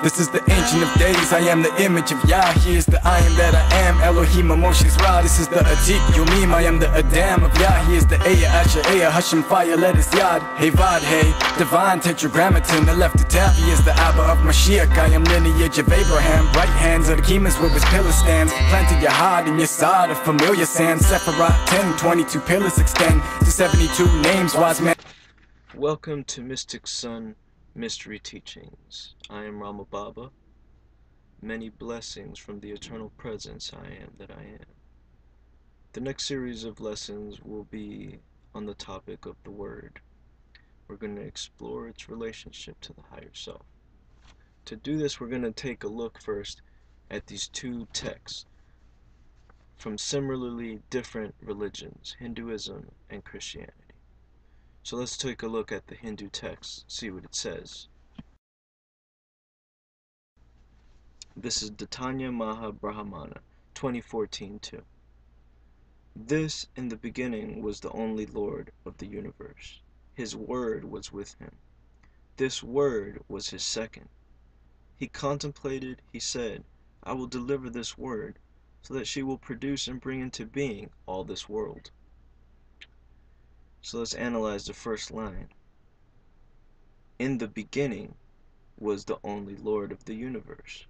This is the ancient of days, I am the image of Yah. He is the I am that I am, Elohim emotions Ra. This is the Atik Yomim, I am the Adam of Yah. He is the Aya Asher Aya, Hashem fire, let us Yad. Hey Vad, hey, divine tetragrammaton, the left of Tap. He is the Abba of Mashiach, I am lineage of Abraham. Right hands of the Chemas where his pillar stands. Planted your heart and your side of familiar sand. Sephiroth 10, 22 pillars extend to 72 names, wise man. Welcome to Mystic Sun Mystery Teachings. I am Rama Baba. Many blessings from the eternal presence I am that I am. The next series of lessons will be on the topic of the Word. We're going to explore its relationship to the higher self. To do this, we're going to take a look first at these two texts from similarly different religions, Hinduism and Christianity. So let's take a look at the Hindu text, see what it says. This is Dhatanya Mahabrahmana, 2014-2. This in the beginning was the only Lord of the universe. His word was with him. This word was his second. He contemplated, he said, I will deliver this word, so that she will produce and bring into being all this world. So let's analyze the first line. In the beginning was the only Lord of the universe.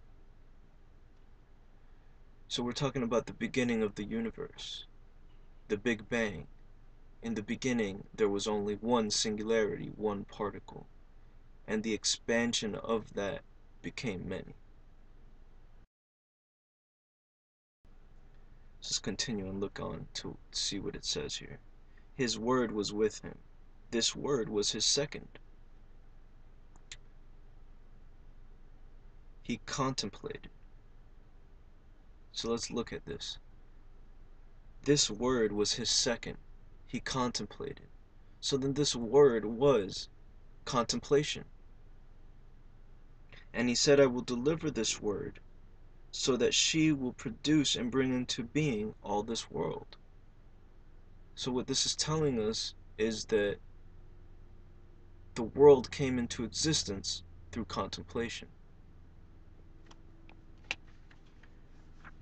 So we're talking about the beginning of the universe, the Big Bang. In the beginning, there was only one singularity, one particle, and the expansion of that became many. Let's continue and look on to see what it says here. His word was with him. This word was his second. He contemplated. So let's look at this. This word was his second. He contemplated. So then this word was contemplation. And he said, I will deliver this word, so that she will produce and bring into being all this world. So what this is telling us is that the world came into existence through contemplation.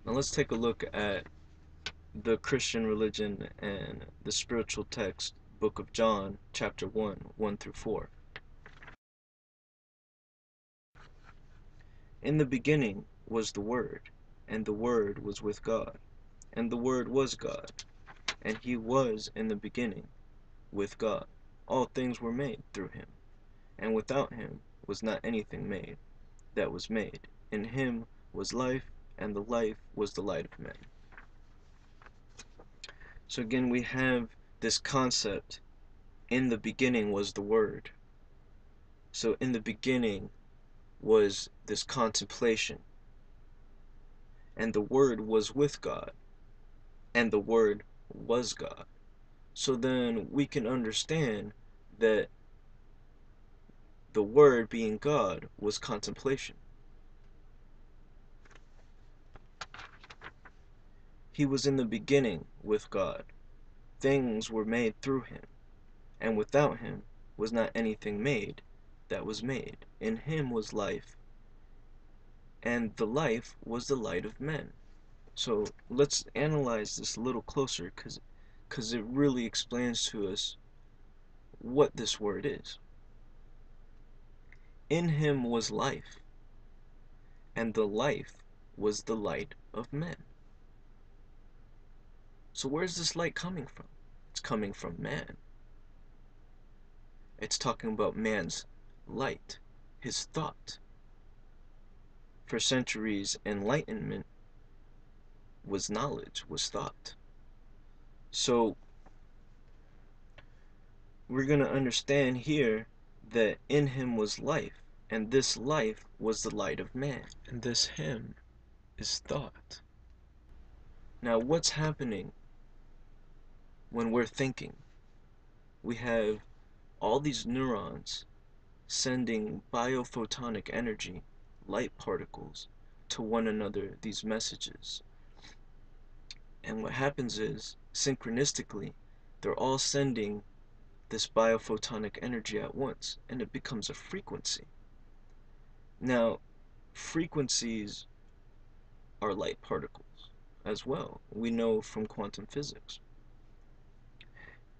Now let's take a look at the Christian religion and the spiritual text, Book of John, chapter 1, 1 through 4. In the beginning was the Word, and the Word was with God, and the Word was God, and he was in the beginning with God. All things were made through him, and without him was not anything made that was made. In him was life, and the life was the light of men. So again, we have this concept, in the beginning was the Word. So in the beginning was this contemplation, and the Word was with God, and the Word was God. So then we can understand that the Word, being God, was contemplation. He was in the beginning with God. Things were made through him, and without him was not anything made that was made. In him was life, and the life was the light of men. So let's analyze this a little closer, because it really explains to us what this word is. In him was life, and the life was the light of men. So where's this light coming from? It's coming from man. It's talking about man's light, his thought. For centuries, enlightenment was knowledge, was thought. So we're going to understand here that in him was life, and this life was the light of man. And this him is thought. Now what's happening when we're thinking? We have all these neurons sending biophotonic energy, light particles, to one another, these messages. And what happens is, synchronistically, they're all sending this biophotonic energy at once, and it becomes a frequency. Now, frequencies are light particles as well. We know from quantum physics.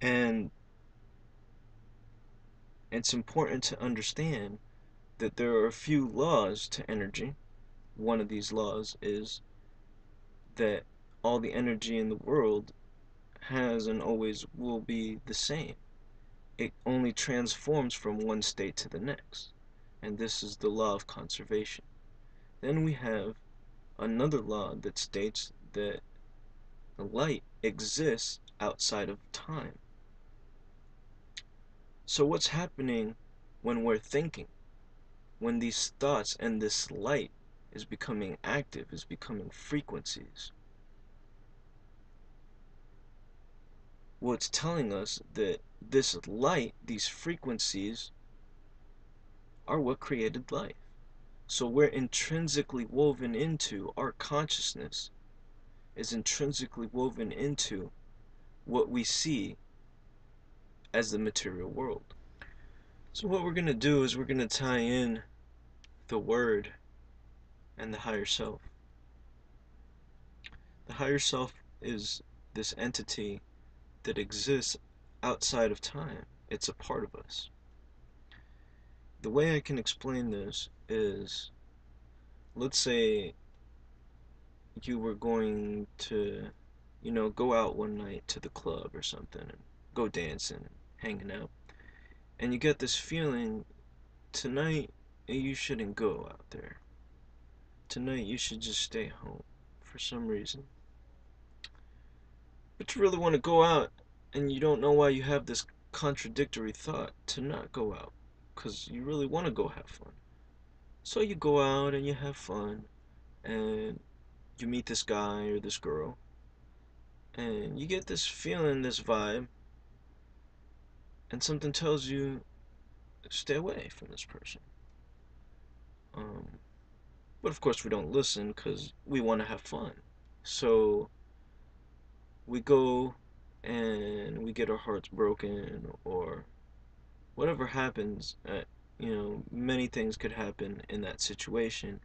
And it's important to understand that there are a few laws to energy. One of these laws is that all the energy in the world has and always will be the same. It only transforms from one state to the next. And this is the law of conservation. Then we have another law that states that the light exists outside of time. So what's happening when we're thinking? When these thoughts and this light is becoming active, is becoming frequencies? Well, it's telling us that this light, these frequencies, are what created life. So we're intrinsically woven into, our consciousness is intrinsically woven into what we see as the material world. So what we're going to do is we're going to tie in the word and the higher self. The higher self is this entity that exists outside of time. It's a part of us. The way I can explain this is, let's say you were going to, go out one night to the club or something and go dancing and hanging out. And you get this feeling, tonight you shouldn't go out there. Tonight you should just stay home for some reason. But you really want to go out, and you don't know why you have this contradictory thought to not go out, because you really want to go have fun. So you go out and you have fun, and you meet this guy or this girl, and you get this feeling, this vibe, and something tells you, stay away from this person. But of course we don't listen because we want to have fun. So we go and we get our hearts broken, or whatever happens. Many things could happen in that situation.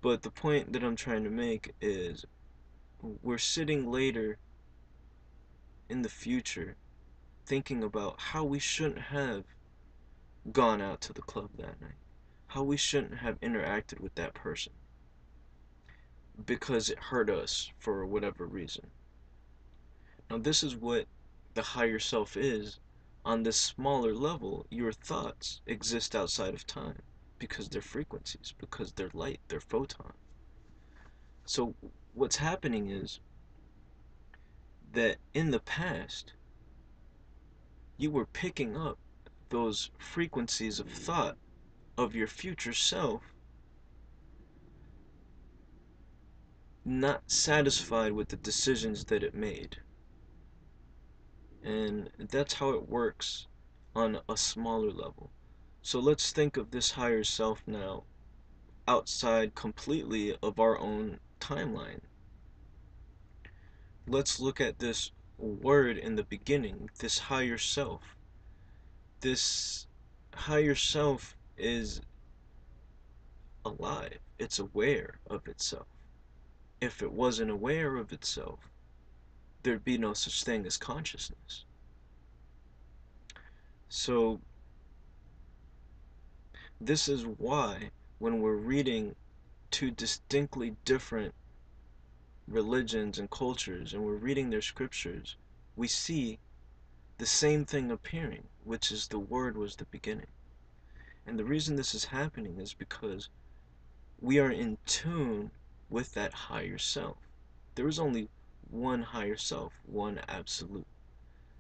But the point that I'm trying to make is, we're sitting later in the future thinking about how we shouldn't have gone out to the club that night, how we shouldn't have interacted with that person because it hurt us for whatever reason. Now, this is what the higher self is. On this smaller level, your thoughts exist outside of time because they're frequencies, because they're light, they're photon. So what's happening is that in the past, you were picking up those frequencies of thought of your future self, not satisfied with the decisions that it made. And that's how it works on a smaller level. So let's think of this higher self now outside completely of our own timeline. Let's look at this word in the beginning, this higher self. This higher self is alive. It's aware of itself. If it wasn't aware of itself, there'd be no such thing as consciousness. So this is why when we're reading two distinctly different religions and cultures and we're reading their scriptures, we see the same thing appearing, which is the word was the beginning. And the reason this is happening is because we are in tune with that higher self. There is only one higher self, one absolute,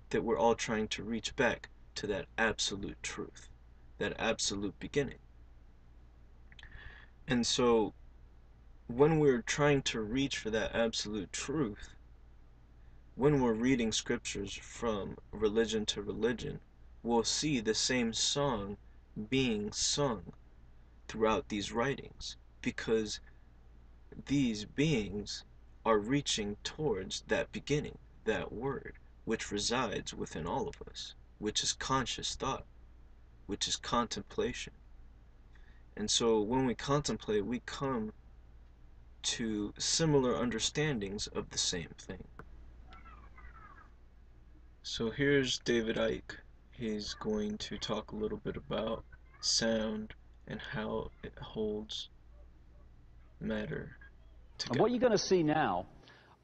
that we're all trying to reach back to, that absolute truth, that absolute beginning. And so when we're trying to reach for that absolute truth, when we're reading scriptures from religion to religion, we'll see the same song being sung throughout these writings, because these beings are reaching towards that beginning, that word, which resides within all of us, which is conscious thought, which is contemplation. And so when we contemplate, we come to similar understandings of the same thing. So here's David Icke. He's going to talk a little bit about sound and how it holds matter And what together. you're going to see now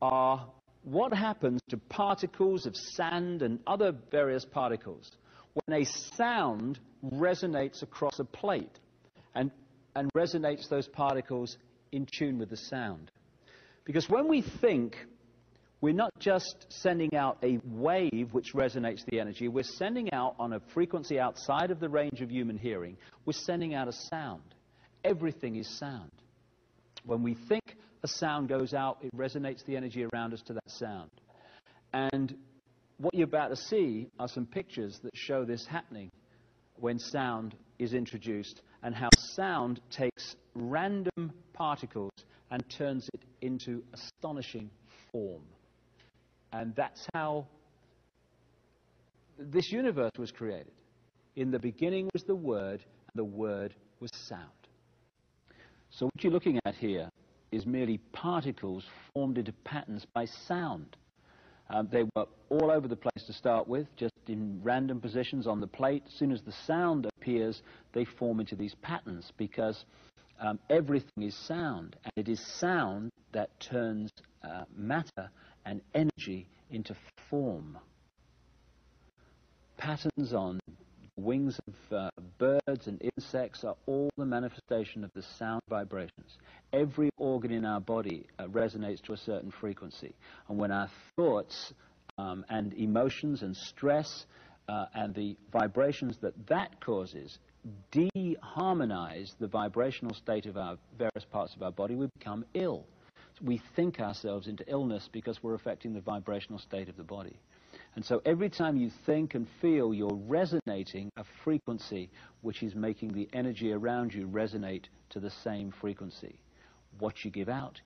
are what happens to particles of sand and other various particles when a sound resonates across a plate and resonates those particles in tune with the sound. Because when we think, we're not just sending out a wave which resonates the energy, we're sending out on a frequency outside of the range of human hearing, we're sending out a sound. Everything is sound. When we think, a sound goes out, it resonates the energy around us to that sound. And what you're about to see are some pictures that show this happening when sound is introduced, and how sound takes random particles and turns it into astonishing form. And that's how this universe was created. In the beginning was the Word, and the Word was sound. So what you're looking at here is merely particles formed into patterns by sound. They were all over the place to start with, just in random positions on the plate. As soon as the sound appears, they form into these patterns, because everything is sound, and it is sound that turns matter and energy into form. Patterns on wings of birds and insects are all the manifestation of the sound vibrations. Every organ in our body resonates to a certain frequency. And when our thoughts and emotions and stress and the vibrations that causes de-harmonize the vibrational state of our various parts of our body, we become ill. We think ourselves into illness because we're affecting the vibrational state of the body. And so every time you think and feel, you're resonating a frequency which is making the energy around you resonate to the same frequency. What you give out,